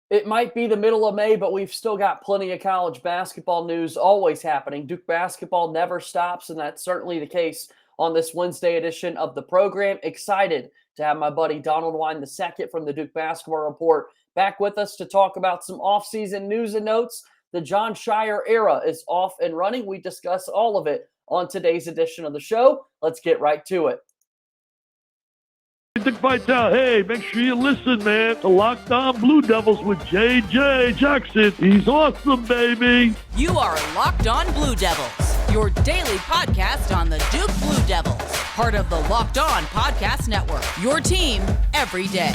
It might be the middle of May, but we've still got plenty of college basketball news always happening. Duke basketball never stops, and that's certainly the case on this Wednesday edition of the program. Excited to have my buddy Donald Wine II from the Duke Basketball Report back with us to talk about some offseason news and notes. The Jon Scheyer era is off and running. We discuss all of it on today's edition of the show. Let's get right to it. Dick Vitale, hey, make sure you listen, man, to Locked On Blue Devils with JJ Jackson. He's awesome, baby. You are Locked On Blue Devils, your daily podcast on the Duke Blue Devils, part of the Locked On Podcast Network, your team every day.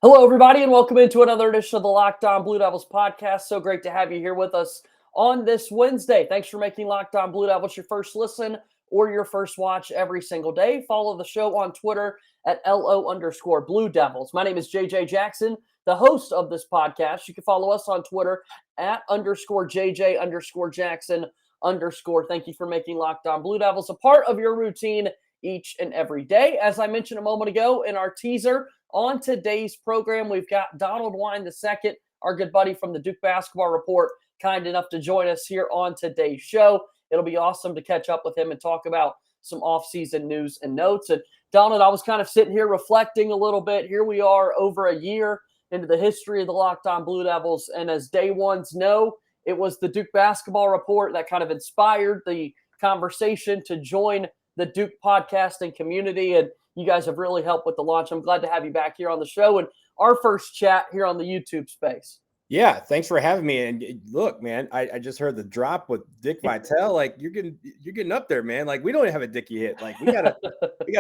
Hello, everybody, and welcome into another edition of the Locked On Blue Devils podcast. So great to have you here with us on this Wednesday. Thanks for making Locked On Blue Devils your first listen or your first watch every single day. Follow the show on Twitter at LO_Blue Devils. My name is JJ Jackson, the host of this podcast. You can follow us on Twitter at _JJ_Jackson_. Thank you for making Locked On Blue Devils a part of your routine each and every day. As I mentioned a moment ago in our teaser, on today's program, we've got Donald Wine II, our good buddy from the Duke Basketball Report, kind enough to join us here on today's show. It'll be awesome to catch up with him and talk about some offseason news and notes. And Donald, I was kind of sitting here reflecting a little bit. Here we are over a year into the history of the Locked On Blue Devils. And as day ones know, it was the Duke Basketball Report that kind of inspired the conversation to join the Duke podcasting community. And you guys have really helped with the launch. I'm glad to have you back here on the show and our first chat here on the YouTube space. Yeah, thanks for having me. And look, man, I just heard the drop with Dick Vitale. Like you're getting up there, man. Like we don't have a Dickie hit. Like we gotta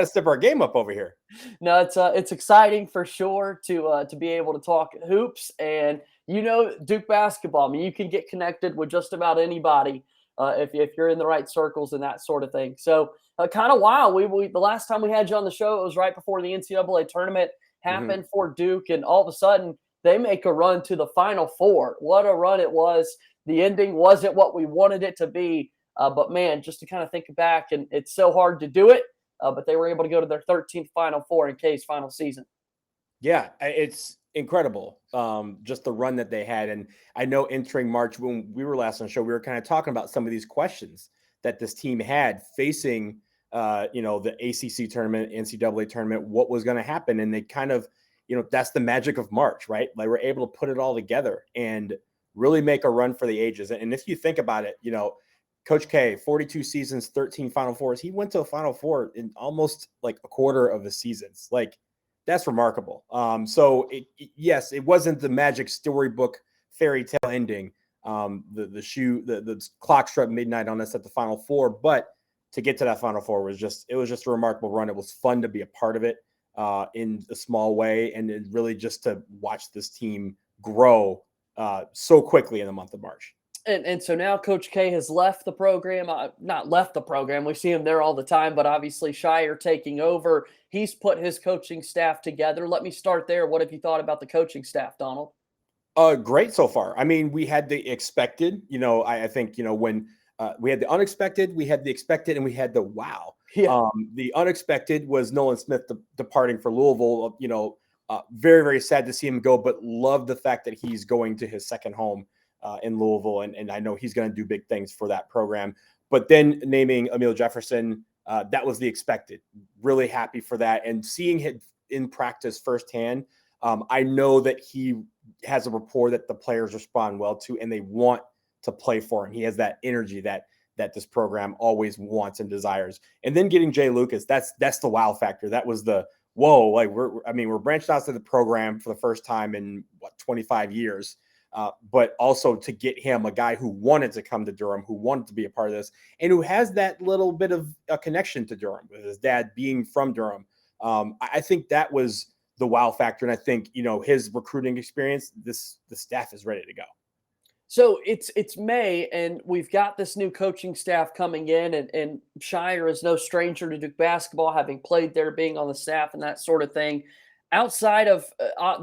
step our game up over here. No, it's exciting for sure to be able to talk hoops and Duke basketball. I mean, you can get connected with just about anybody if you're in the right circles and that sort of thing. So. Kind of wild. We the last time we had you on the show, it was right before the NCAA tournament happened for Duke, and all of a sudden they make a run to the Final Four. What a run it was! The ending wasn't what we wanted it to be, but man, just to kind of think back, and it's so hard to do it, but they were able to go to their 13th Final Four in K's final season. Yeah, it's incredible, just the run that they had. And I know entering March, when we were last on the show, we were kind of talking about some of these questions that this team had facing, the ACC tournament, NCAA tournament, what was going to happen. And they kind of, that's the magic of March, right? Like we're able to put it all together and really make a run for the ages. And if you think about it, Coach K, 42 seasons, 13 Final Fours, he went to a Final Four in almost like a quarter of the seasons. Like that's remarkable. So yes, it wasn't the magic storybook fairy tale ending. The clock struck midnight on us at the Final Four, but to get to that Final Four was just a remarkable run. It was fun to be a part of it in a small way, and it really just to watch this team grow so quickly in the month of March. And so now Coach K has left the program, not left the program. We see him there all the time, but obviously Scheyer taking over. He's put his coaching staff together. Let me start there. What have you thought about the coaching staff, Donald? Great so far. I mean, we had the expected, I think, when we had the unexpected, we had the expected, and we had the wow. Yeah. The unexpected was Nolan Smith departing for Louisville. Very, very sad to see him go, but love the fact that he's going to his second home in Louisville. And I know he's going to do big things for that program. But then naming Emil Jefferson, that was the expected. Really happy for that. And seeing him in practice firsthand, I know that he has a rapport that the players respond well to, and they want to play for him. He has that energy that this program always wants and desires. And then getting Jay Lucas, that's the wow factor. That was the whoa. Like we're branched out to the program for the first time in 25 years. But also to get him, a guy who wanted to come to Durham, who wanted to be a part of this, and who has that little bit of a connection to Durham with his dad being from Durham. I think that was the wow factor. And I think, his recruiting experience, the staff is ready to go. So it's May, and we've got this new coaching staff coming in, and Scheyer is no stranger to Duke basketball, having played there, being on the staff and that sort of thing. outside of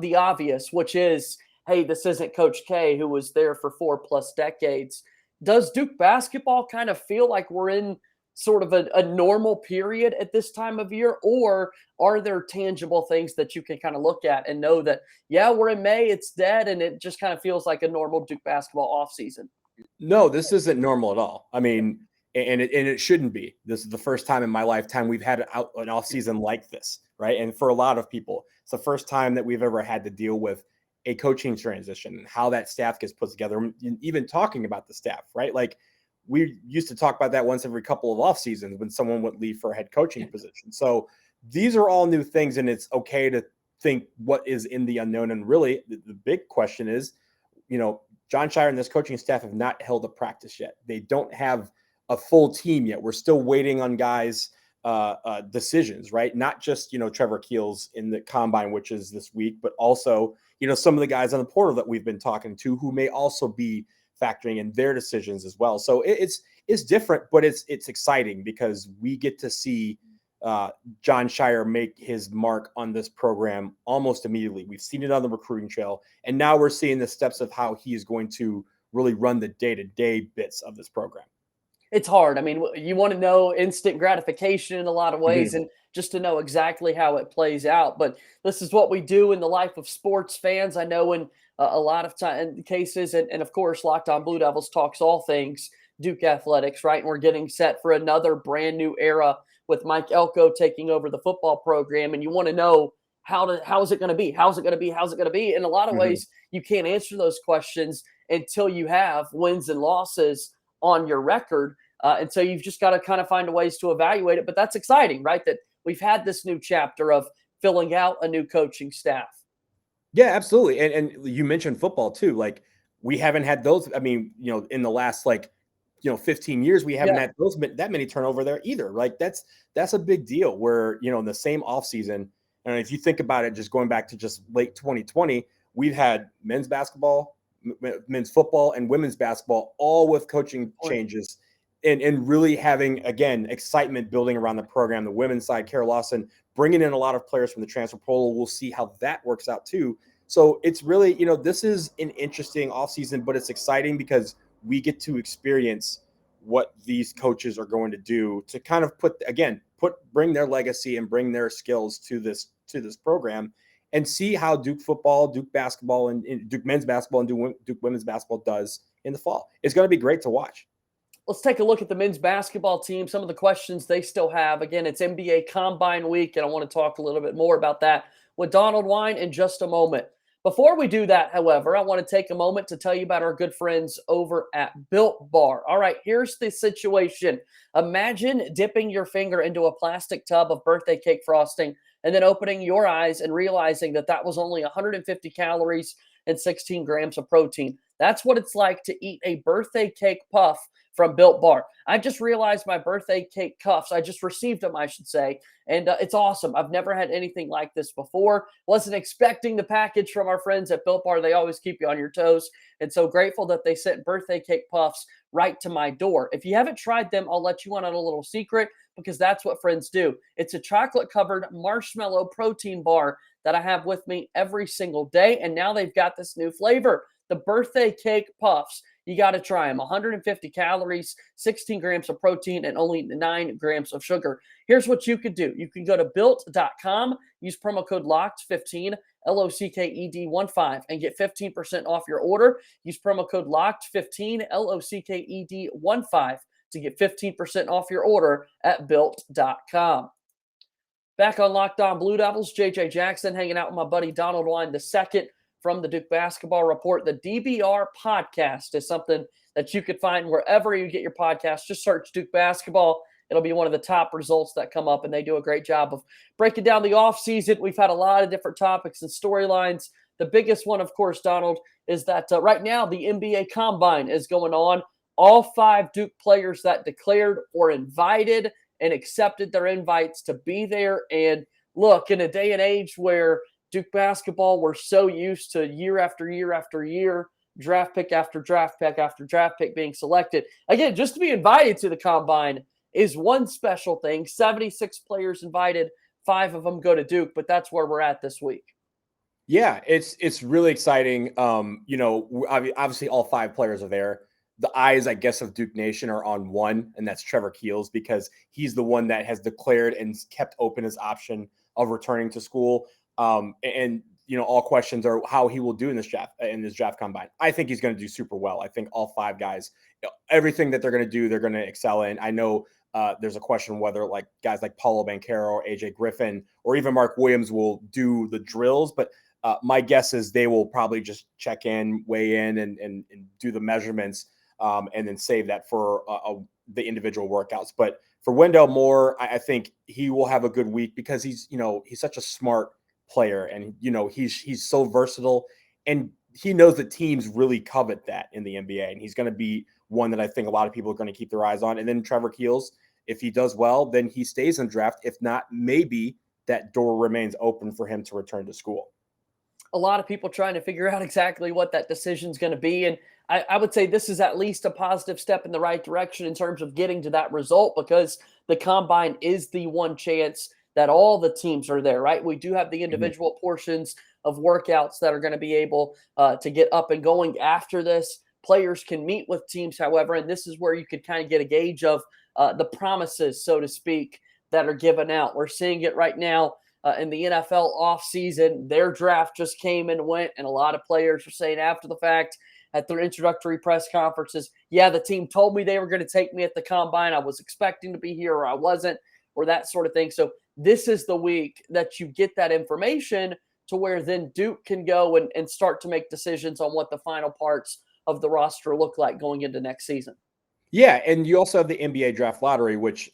the obvious, which is, hey, this isn't Coach K, who was there for 4+ decades. Does Duke basketball kind of feel like we're in sort of a normal period at this time of year, or are there tangible things that you can kind of look at and know that, yeah, we're in May, it's dead, and it just kind of feels like a normal Duke basketball offseason? No, this isn't normal at all. I mean, and it shouldn't be. This is the first time in my lifetime we've had an off season like this, right? And for a lot of people, it's the first time that we've ever had to deal with a coaching transition and how that staff gets put together. Even talking about the staff, right? Like we used to talk about that once every couple of off seasons when someone would leave for a head coaching position. So these are all new things, and it's okay to think what is in the unknown. And really, the big question is, Jon Scheyer and this coaching staff have not held a practice yet. They don't have a full team yet. We're still waiting on guys' decisions, right? Not just, Trevor Keels in the combine, which is this week, but also, some of the guys on the portal that we've been talking to who may also be factoring in their decisions as well. So it's different, but it's exciting because we get to see Jon Scheyer make his mark on this program almost immediately. We've seen it on the recruiting trail, and now we're seeing the steps of how he is going to really run the day-to-day bits of this program. It's hard. I mean, you want to know instant gratification in a lot of ways, and just to know exactly how it plays out. But this is what we do in the life of sports fans. I know in a lot of cases, and of course, Locked On Blue Devils talks all things Duke athletics, right? And we're getting set for another brand new era with Mike Elko taking over the football program. And you want to know how is it going to be? How's it going to be? How's it going to be? In a lot of ways, you can't answer those questions until you have wins and losses on your record. And so you've just got to kind of find ways to evaluate it. But that's exciting, right? That we've had this new chapter of filling out a new coaching staff. Yeah, absolutely. And you mentioned football too. Like we haven't had those. I mean, in the last 15 years, we haven't had that many turnover there either. Like that's a big deal where, in the same offseason, and if you think about it, just going back to just late 2020, we've had men's basketball, men's football, and women's basketball, all with coaching changes and really having, again, excitement building around the program. The women's side, Kara Lawson, bringing in a lot of players from the transfer portal. We'll see how that works out too. So it's really, this is an interesting offseason, but it's exciting because we get to experience what these coaches are going to do to kind of bring their legacy and bring their skills to this program and see how Duke football, Duke basketball, and Duke men's basketball and Duke women's basketball does in the fall. It's going to be great to watch. Let's take a look at the men's basketball team, some of the questions they still have. Again, it's NBA Combine Week, and I want to talk a little bit more about that with Donald Wine in just a moment. Before we do that, however, I want to take a moment to tell you about our good friends over at Built Bar. All right, here's the situation. Imagine dipping your finger into a plastic tub of birthday cake frosting and then opening your eyes and realizing that was only 150 calories and 16 grams of protein. That's what it's like to eat a birthday cake puff from Built Bar. I just realized my birthday cake cuffs. I just received them, I should say. And it's awesome. I've never had anything like this before. Wasn't expecting the package from our friends at Built Bar. They always keep you on your toes. And so grateful that they sent birthday cake puffs right to my door. If you haven't tried them, I'll let you in on a little secret because that's what friends do. It's a chocolate-covered marshmallow protein bar that I have with me every single day. And now they've got this new flavor, the birthday cake puffs. You got to try them. 150 calories, 16 grams of protein, and only 9 grams of sugar. Here's what you could do. You can go to built.com, use promo code LOCKED15, LOCKED15, and get 15% off your order. Use promo code LOCKED15, LOCKED15, to get 15% off your order at built.com. Back on Locked On Blue Devils, JJ Jackson hanging out with my buddy Donald Wine II from the Duke Basketball Report. The DBR podcast is something that you could find wherever you get your podcast. Just search Duke Basketball. It'll be one of the top results that come up, and they do a great job of breaking down the offseason. We've had a lot of different topics and storylines. The biggest one, of course, Donald, is that right now the NBA Combine is going on. All 5 Duke players that declared or invited and accepted their invites to be there. And look, in a day and age where Duke basketball, we're so used to year after year after year, draft pick after draft pick after draft pick being selected. Again, just to be invited to the Combine is one special thing. 76 players invited 5 of them go to Duke, but that's where we're at this week. Yeah, it's really exciting. Obviously all 5 players are there. The eyes, I guess, of Duke Nation are on one, and that's Trevor Keels, because he's the one that has declared and kept open his option of returning to school. All questions are how he will do in this draft combine. I think he's going to do super well. I think all 5 guys, everything that they're going to do, they're going to excel in. I know there's a question whether like guys like Paulo Banchero or AJ Griffin or even Mark Williams will do the drills, but my guess is they will probably just check in, weigh in, and do the measurements, and then save that for the individual workouts. But for Wendell Moore, I think he will have a good week because he's such a smart player, and he's so versatile, and he knows that teams really covet that in the NBA, and he's going to be one that I think a lot of people are going to keep their eyes on. And then Trevor Keels, if he does well, then he stays in draft. If not, maybe that door remains open for him to return to school. A lot of people trying to figure out exactly what that decision is going to be. And I would say this is at least a positive step in the right direction in terms of getting to that result, because the combine is the one chance that all the teams are there, right? We do have the individual portions of workouts that are going to be able to get up and going after this. Players can meet with teams, however, and this is where you could kind of get a gauge of the promises, so to speak, that are given out. We're seeing it right now in the NFL offseason. Their draft just came and went, and a lot of players are saying after the fact at their introductory press conferences, yeah, the team told me they were going to take me at the combine. I was expecting to be here, or I wasn't, or that sort of thing. So this is the week that you get that information to where then Duke can go and start to make decisions on what the final parts of the roster look like going into next season. Yeah, and you also have the NBA draft lottery, which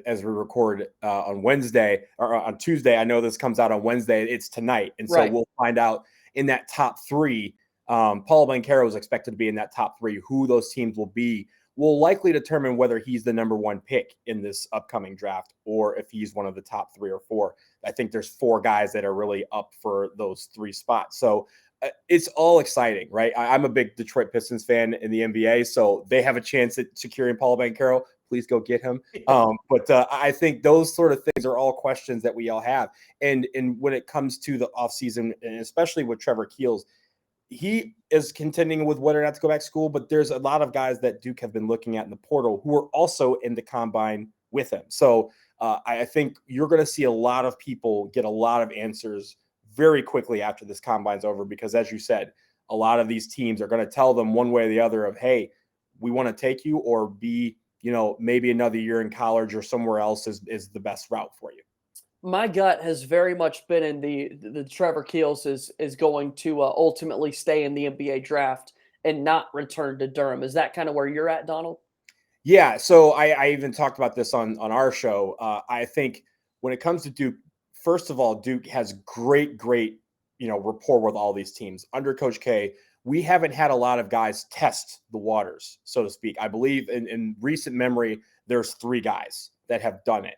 as we record on Wednesday or on Tuesday, I know this comes out on Wednesday, it's tonight. And so we'll find out in that top 3. Paulo Banchero is expected to be in that top 3. Who those teams will be will likely determine whether he's the number 1 pick in this upcoming draft or if he's one of the top 3 or 4. I think there's 4 guys that are really up for those 3 spots. So it's all exciting, right? I'm a big Detroit Pistons fan in the NBA, so they have a chance at securing Paulo Banchero. Please go get him. But I think those sort of things are all questions that we all have. And when it comes to the offseason, and especially with Trevor Keels, he is contending with whether or not to go back to school, but there's a lot of guys that Duke have been looking at in the portal who are also in the combine with him. So I think you're going to see a lot of people get a lot of answers very quickly after this combine's over, because as you said, a lot of these teams are going to tell them one way or the other of, hey, we want to take you, or be, maybe another year in college or somewhere else is the best route for you. My gut has very much been in the Trevor Keels is going to ultimately stay in the NBA draft and not return to Durham. Is that kind of where you're at, Donald? Yeah. So I even talked about this on our show. I think when it comes to Duke, first of all, Duke has great, rapport with all these teams. Under Coach K, we haven't had a lot of guys test the waters, so to speak. I believe in recent memory, there's 3 guys that have done it.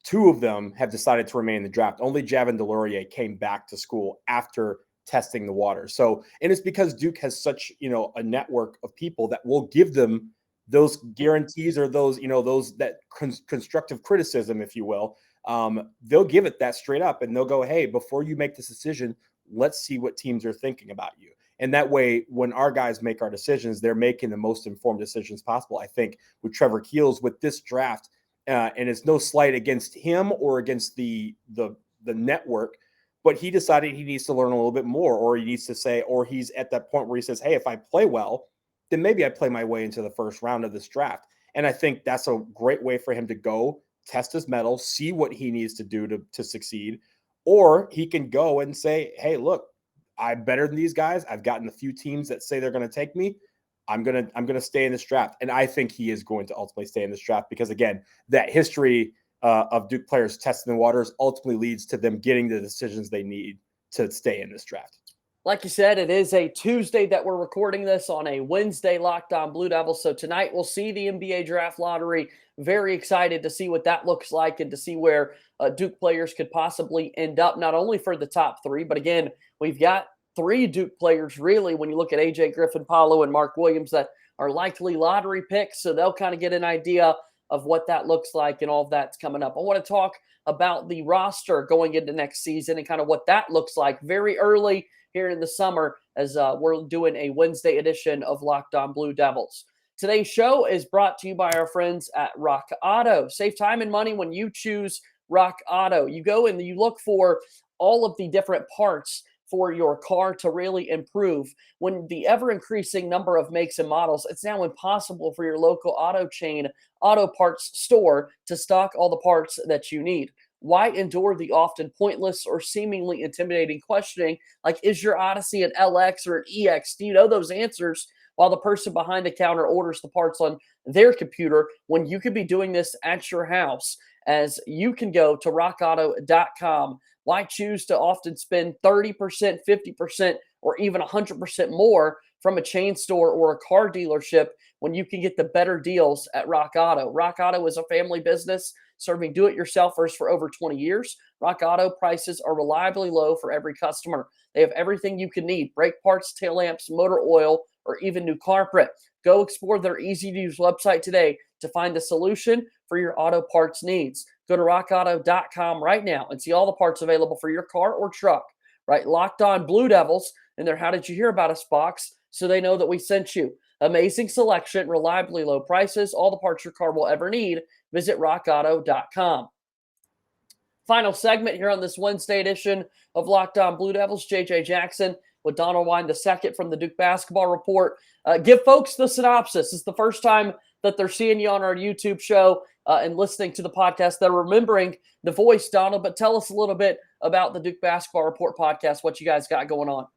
2 of them have decided to remain in the draft. Only Javin DeLaurier came back to school after testing the water. So, and it's because Duke has such, a network of people that will give them those guarantees, or those, that constructive criticism, if you will. They'll give it that straight up, and they'll go, hey, before you make this decision, let's see what teams are thinking about you. And that way, when our guys make our decisions, they're making the most informed decisions possible. I think with Trevor Keels, with this draft, and it's no slight against him or against the network, but he decided he needs to learn a little bit more, or he needs to say, or he's at that point where he says, hey, if I play well, then maybe I play my way into the first round of this draft. And I think that's a great way for him to go test his mettle, see what he needs to do to succeed. Or he can go and say, hey, look, I'm better than these guys. I've gotten a few teams that say they're going to take me. I'm gonna stay in this draft. And I think he is going to ultimately stay in this draft, because again, that history of Duke players testing the waters ultimately leads to them getting the decisions they need to stay in this draft. Like you said, it is a Tuesday that we're recording this on a Wednesday, Locked On Blue Devils. So tonight we'll see the NBA draft lottery. Very excited to see what that looks like and to see where Duke players could possibly end up, not only for the top 3, but again, we've got 3 Duke players, really, when you look at AJ Griffin, Paulo, and Mark Williams, that are likely lottery picks. So they'll kind of get an idea of what that looks like and all of that's coming up. I want to talk about the roster going into next season and kind of what that looks like very early here in the summer as we're doing a Wednesday edition of Locked On Blue Devils. Today's show is brought to you by our friends at Rock Auto. Save time and money when you choose Rock Auto. You go and you look for all of the different parts for your car to really improve. When the ever-increasing number of makes and models, it's now impossible for your local auto chain, auto parts store to stock all the parts that you need. Why endure the often pointless or seemingly intimidating questioning like, is your Odyssey an LX or an EX? Do you know those answers? While the person behind the counter orders the parts on their computer when you could be doing this at your house, as you can go to rockauto.com. Why choose to often spend 30%, 50%, or even 100% more from a chain store or a car dealership when you can get the better deals at Rock Auto? Rock Auto is a family business serving do-it-yourselfers for over 20 years. Rock Auto prices are reliably low for every customer. They have everything you can need: brake parts, tail lamps, motor oil, or even new carpet. Go explore their easy-to-use website today to find the solution for your auto parts needs. Go to rockauto.com right now and see all the parts available for your car or truck. Right, Locked On Blue Devils in their How Did You Hear About Us box so they know that we sent you. Amazing selection, reliably low prices, all the parts your car will ever need. Visit rockauto.com. Final segment here on this Wednesday edition of Locked On Blue Devils. JJ Jackson with Donald Wine II from the Duke Basketball Report. Give folks the synopsis. It's the first time that they're seeing you on our YouTube show and listening to the podcast. They're remembering the voice, Donald, but tell us a little bit about the Duke Basketball Report podcast, what you guys got going on.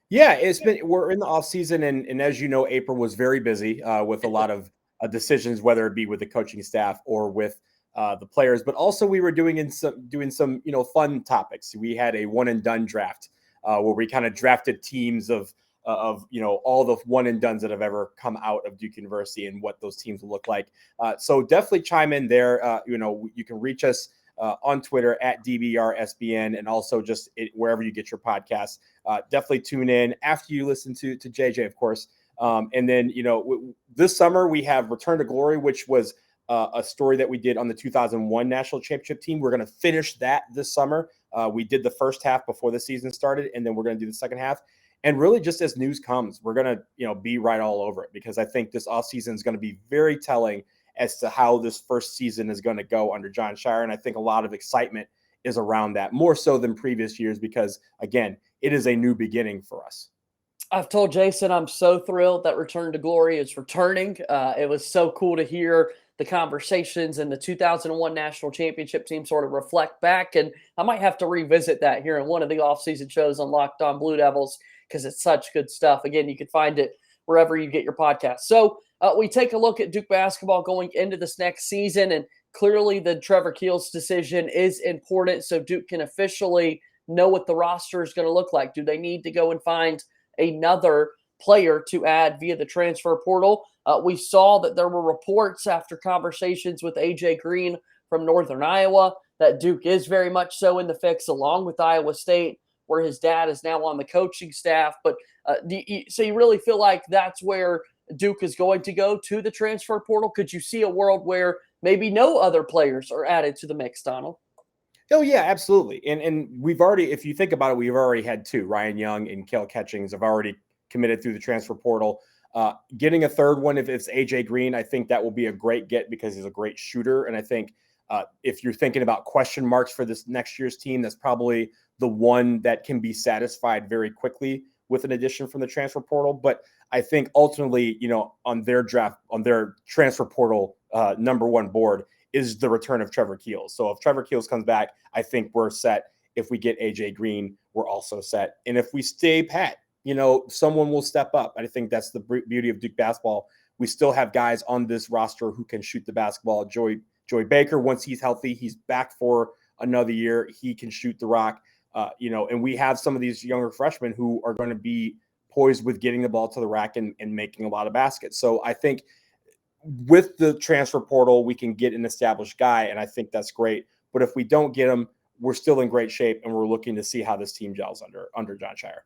Yeah, we're in the off season, and as you know, April was very busy with a lot of decisions, whether it be with the coaching staff or with the players, but also we were doing some fun topics. We had a one and done draft where we kind of drafted teams of all the one and dones that have ever come out of Duke University and what those teams will look like. So definitely chime in there. You can reach us on Twitter at DBRSBN and also just wherever you get your podcasts. Definitely tune in after you listen to JJ, of course. And then, this summer we have Return to Glory, which was a story that we did on the 2001 national championship team. We're going to finish that this summer. We did the first half before the season started, and then we're going to do the second half. And really, just as news comes, we're going to, be right all over it, because I think this offseason is going to be very telling as to how this first season is going to go under Jon Scheyer. And I think a lot of excitement is around that, more so than previous years, because, again, it is a new beginning for us. I've told Jason I'm so thrilled that Return to Glory is returning. It was so cool to hear the conversations and the 2001 national championship team sort of reflect back. And I might have to revisit that here in one of the offseason shows on Locked On Blue Devils, because it's such good stuff. Again, you can find it wherever you get your podcast. So we take a look at Duke basketball going into this next season, and clearly the Trevor Keels decision is important so Duke can officially know what the roster is going to look like. Do they need to go and find another player to add via the transfer portal? We saw that there were reports after conversations with A.J. Green from Northern Iowa that Duke is very much so in the fix, along with Iowa State, where his dad is now on the coaching staff. But so you really feel like that's where Duke is going to go, to the transfer portal? Could you see a world where maybe no other players are added to the mix, Donald? Oh, yeah, absolutely. And we've already, if you think about it, we've already had two. Ryan Young and Kale Catchings have already committed through the transfer portal. Getting a third one, if it's A.J. Green, I think that will be a great get, because he's a great shooter. And I think if you're thinking about question marks for this next year's team, that's probably the one that can be satisfied very quickly with an addition from the transfer portal. But I think ultimately, on their transfer portal number one board is the return of Trevor Keels. So if Trevor Keels comes back, I think we're set. If we get A.J. Green, we're also set. And if we stay pat, someone will step up. And I think that's the beauty of Duke basketball. We still have guys on this roster who can shoot the basketball. Joey Baker, once he's healthy, he's back for another year. He can shoot the rock, and we have some of these younger freshmen who are going to be poised with getting the ball to the rack and making a lot of baskets. So I think with the transfer portal, we can get an established guy, and I think that's great. But if we don't get him, we're still in great shape, and we're looking to see how this team gels under Jon Scheyer.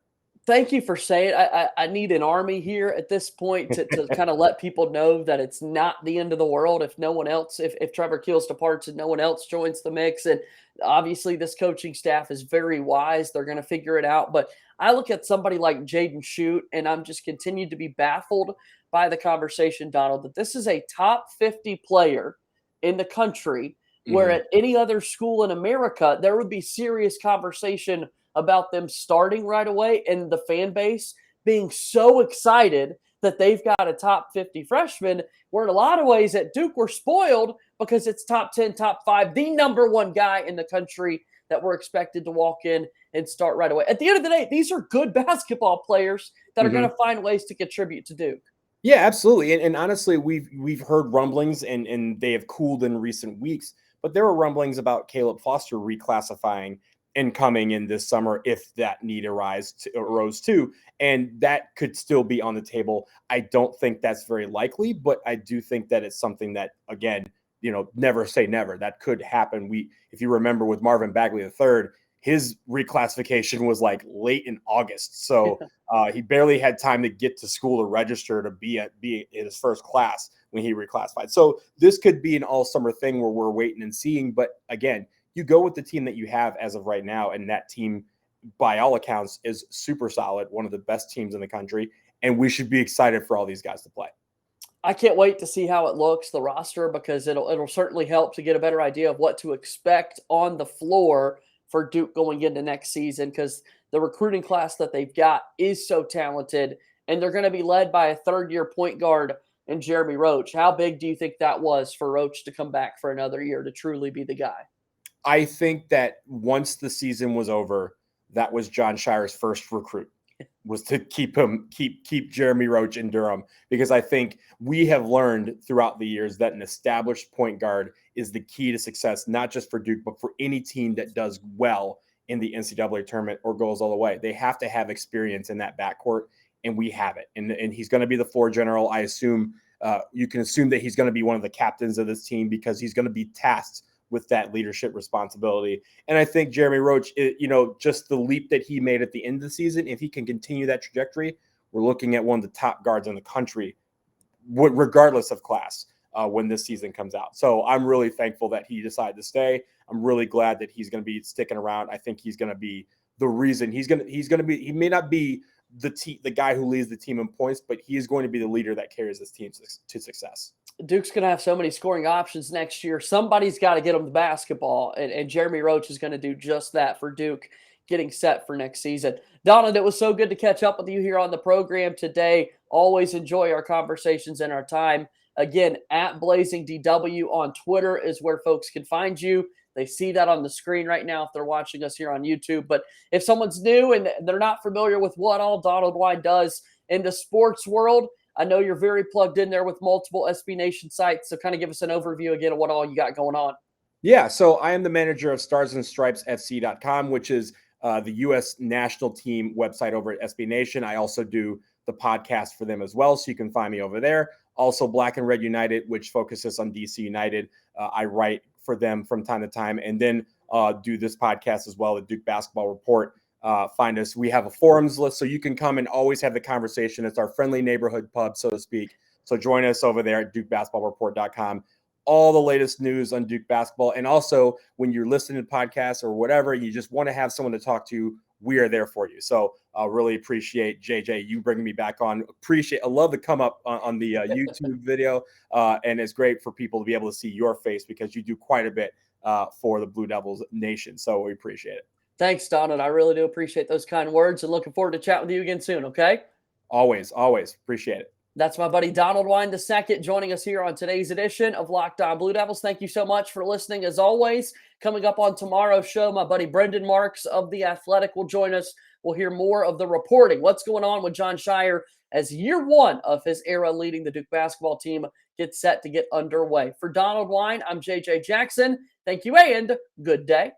Thank you for saying I need an army here at this point to kind of let people know that it's not the end of the world if no one else, if Trevor Keels departs and no one else joins the mix. And obviously this coaching staff is very wise. They're going to figure it out. But I look at somebody like Jaden Shute, and I'm just continued to be baffled by the conversation, Donald, that this is a top 50 player in the country, where at any other school in America, there would be serious conversation about them starting right away and the fan base being so excited that they've got a top 50 freshman, where in a lot of ways at Duke we're spoiled because it's top 10, top 5, the number one guy in the country that we're expected to walk in and start right away. At the end of the day, these are good basketball players that are going to find ways to contribute to Duke. Yeah, absolutely. And honestly, we've heard rumblings and they have cooled in recent weeks, but there were rumblings about Caleb Foster reclassifying and coming in this summer if that need arose too. And that could still be on the table. I don't think that's very likely, but I do think that it's something that, again, never say never. That could happen. If you remember with Marvin Bagley III, his reclassification was like late in August. So he barely had time to get to school to register to be in his first class when he reclassified. So this could be an all summer thing where we're waiting and seeing. But again, you go with the team that you have as of right now. And that team, by all accounts, is super solid. One of the best teams in the country. And we should be excited for all these guys to play. I can't wait to see how it looks, the roster, because it'll certainly help to get a better idea of what to expect on the floor for Duke going into next season, because the recruiting class that they've got is so talented, and they're going to be led by a third-year point guard in Jeremy Roach. How big do you think that was for Roach to come back for another year to truly be the guy? I think that once the season was over, that was Jon Scheyer's first recruit, was to keep Jeremy Roach in Durham, because I think we have learned throughout the years that an established point guard is the key to success, not just for Duke, but for any team that does well in the NCAA tournament or goes all the way. They have to have experience in that backcourt, and we have it. And he's going to be the floor general. I assume you can assume that he's going to be one of the captains of this team, because he's going to be tasked with that leadership responsibility. And I think Jeremy Roach, just the leap that he made at the end of the season, if he can continue that trajectory, we're looking at one of the top guards in the country, regardless of class, when this season comes out. So I'm really thankful that he decided to stay. I'm really glad that he's going to be sticking around. I think he's going to be the reason. He may not be the guy who leads the team in points, but he is going to be the leader that carries this team to success. Duke's going to have so many scoring options next year. Somebody's got to get them the basketball, and Jeremy Roach is going to do just that for Duke, getting set for next season. Donald, it was so good to catch up with you here on the program today. Always enjoy our conversations and our time. Again, at BlazingDW on Twitter is where folks can find you. They see that on the screen right now if they're watching us here on YouTube. But if someone's new and they're not familiar with what all Donald Wine does in the sports world, I know you're very plugged in there with multiple SB Nation sites. So kind of give us an overview again of what all you got going on. Yeah, so I am the manager of starsandstripesfc.com, which is the U.S. national team website over at SB Nation. I also do the podcast for them as well, so you can find me over there. Also, Black and Red United, which focuses on DC United. I write for them from time to time, and then do this podcast as well, the Duke Basketball Report. Find us. We have a forums list, so you can come and always have the conversation. It's our friendly neighborhood pub, so to speak. So join us over there at DukeBasketballReport.com. All the latest news on Duke basketball. And also, when you're listening to podcasts or whatever, you just want to have someone to talk to, we are there for you. So I really appreciate, JJ, you bringing me back on. I love the come up on the YouTube video. And it's great for people to be able to see your face, because you do quite a bit for the Blue Devils Nation. So we appreciate it. Thanks, Donald. I really do appreciate those kind words, and looking forward to chatting with you again soon, okay? Always appreciate it. That's my buddy Donald Wine II joining us here on today's edition of Locked On Blue Devils. Thank you so much for listening. As always, coming up on tomorrow's show, my buddy Brendan Marks of The Athletic will join us. We'll hear more of the reporting, what's going on with Jon Scheyer as year one of his era leading the Duke basketball team gets set to get underway. For Donald Wine, I'm JJ Jackson. Thank you and good day.